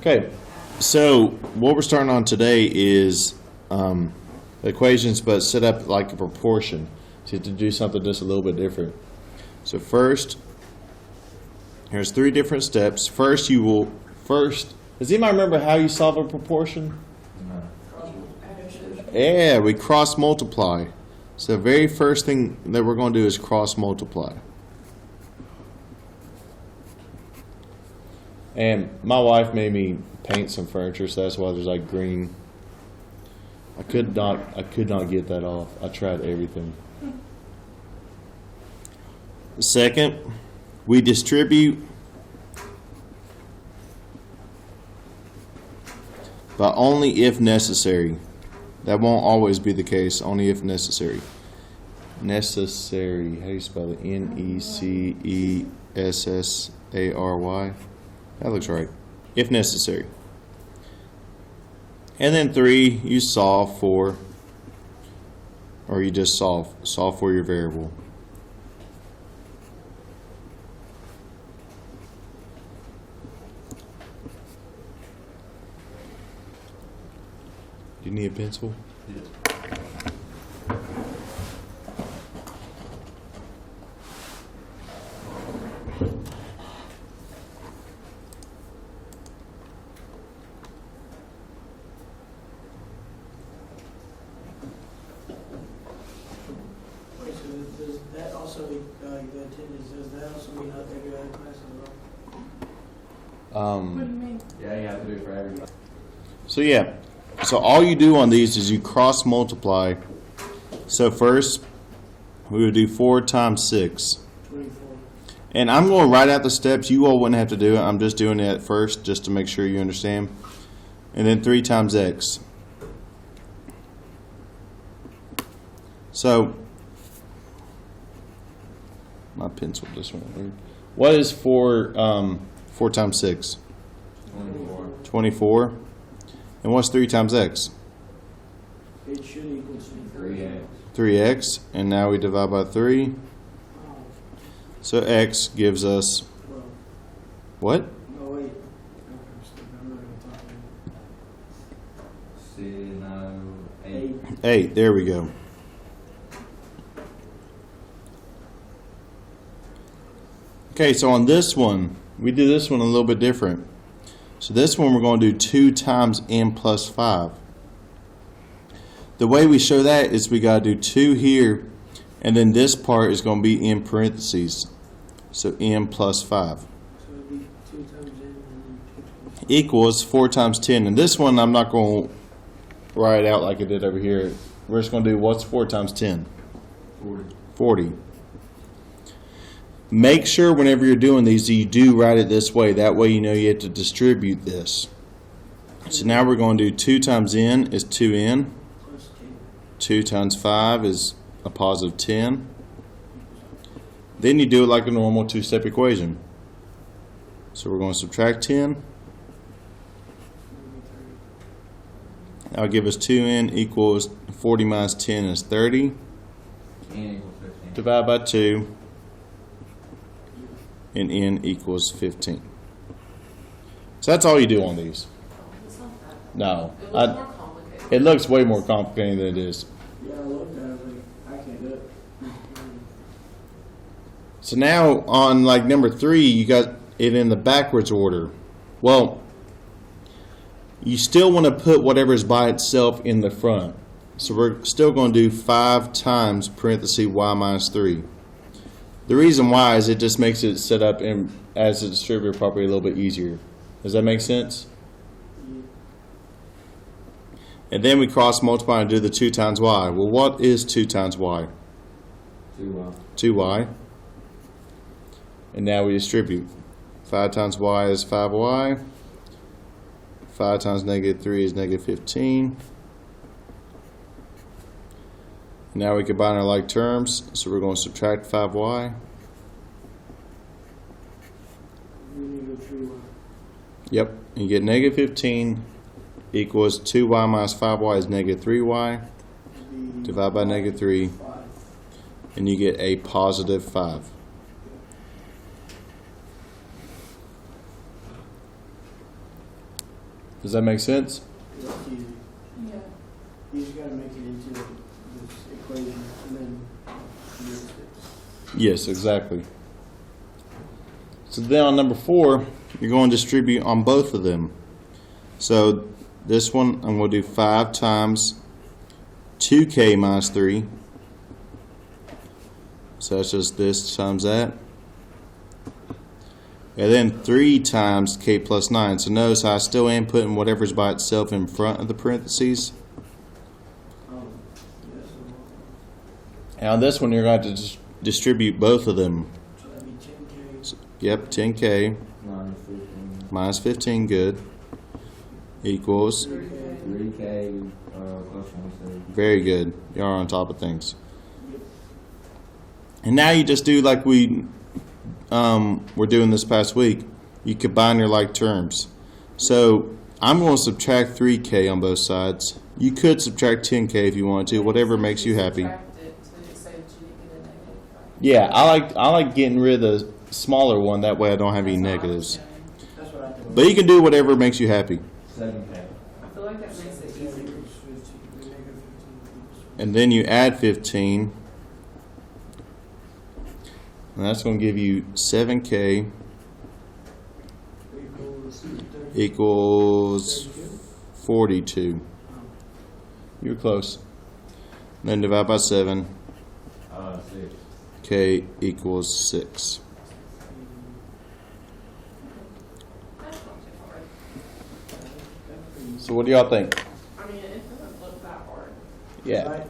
Okay, so what we're starting on today is equations, but set up like a proportion. So you have to do something just a little bit different. So first, here's three different steps. First, does anybody remember how you solve a proportion? Yeah, we cross multiply. So the very first thing that we're going to do is cross multiply. And my wife made me paint some furniture, so that's why there's like green. I could not get that off. I tried everything. Second, we distribute but only if necessary. That won't always be the case, only if necessary. Necessary, how do you spell it? Necessary. That looks right. If necessary. And then three, you solve for, or you just solve for your variable. Do you need a pencil? Yes. Wait, so does that also, the attendance, does that also mean not that you're out of class at all? What do you mean? Yeah, you have to do it for everybody. So all you do on these is you cross multiply. So first, we would do 4 times 6. 24. And I'm going to write out the steps. You all wouldn't have to do it. I'm just doing it first just to make sure you understand. And then 3 times x. So, my pencil just went weird. What is 4 times 6? 24. 24. And what's 3 times x? It should equal 3x. 3x. And now we divide by 3. So x gives us 12. what? No, wait. I'm not going to talk about it. 8. 8. There we go. Okay, so on this one, we do this one a little bit different. So this one we're going to do 2 times n plus 5. The way we show that is we got to do 2 here, and then this part is going to be in parentheses. So n plus 5 So it'd be 2 times n and then 2 times equals 4 times 10. And this one I'm not going to write it out like I did over here. We're just going to do what's 4 times 10? 40. 40. Make sure whenever you're doing these, you do write it this way. That way you know you have to distribute this. So now we're going to do 2 times n is 2n. plus 10. 2 times 5 is a positive 10. Then you do it like a normal two-step equation. So we're going to subtract 10. That'll give us 2n equals 40 minus 10 is 30. N equals 15. Divide by 2. And n equals 15. So that's all you do on these. It's not that. No. It looks more complicated. It looks way more complicated than it is. Yeah, I looked at it, I was like, I can't do it. So now on like number 3, you got it in the backwards order. Well, you still want to put whatever's by itself in the front. So we're still going to do 5 times parenthesis y minus 3. The reason why is it just makes it set up in, as a distributor properly a little bit easier. Does that make sense? And then we cross multiply and do the 2 times y. Well, what is 2 times y? 2y. 2y. And now we distribute. 5 times y is 5y. 5 times negative 3 is negative 15. Now we combine our like terms, so we're going to subtract 5y. We need to go 3y. Yep, and you get negative 15 equals 2y minus 5y is negative 3y. Divide by negative 3, 5. and you get a positive 5. Does that make sense? It's up to you. Yeah. You just gotta make it into this equation and then you fix. Yes, exactly. So then on number 4, you're going to distribute on both of them. So this one, I'm going to do 5 times 2k minus 3. So that's just this times that. And then 3 times k plus 9. So notice how I still am putting whatever's by itself in front of the parentheses. Yes, And on this one, you're going to have to distribute both of them. so that'd be 10K. Yep, 10k Minus 15. minus 15, good, equals, 3K, plus 27. very good. You're on top of things. And now you just do like we're doing this past week. You combine your like terms. So I'm going to subtract 3k on both sides. You could subtract 10k if you wanted to, whatever makes you happy. Subtract it to say that you didn't get a negative, right? Yeah, I like getting rid of the smaller one. That way I don't have any That's what I was negatives. doing. That's what I think. But you can do whatever makes you happy. 7K. I feel like that makes it easier. And then you add 15. And that's going to give you 7k equals 42. You're close. Then divide by 7. 6. K equals 6. That's not too hard. So what do y'all think? I mean, it doesn't look that hard. Yeah.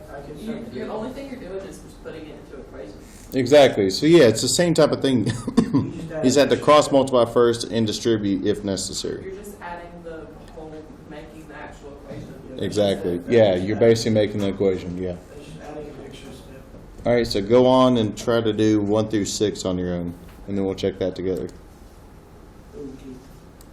The only thing you're doing is just putting it into equations. Exactly. So yeah, it's the same type of thing. You just have to cross multiply first and distribute if necessary. You're just adding the whole, making the actual equation. Exactly. Yeah, you're basically making the equation. Yeah. That's just adding an extra step. All right, so go on and try to do 1 through 6 on your own, and then we'll check that together. Okay.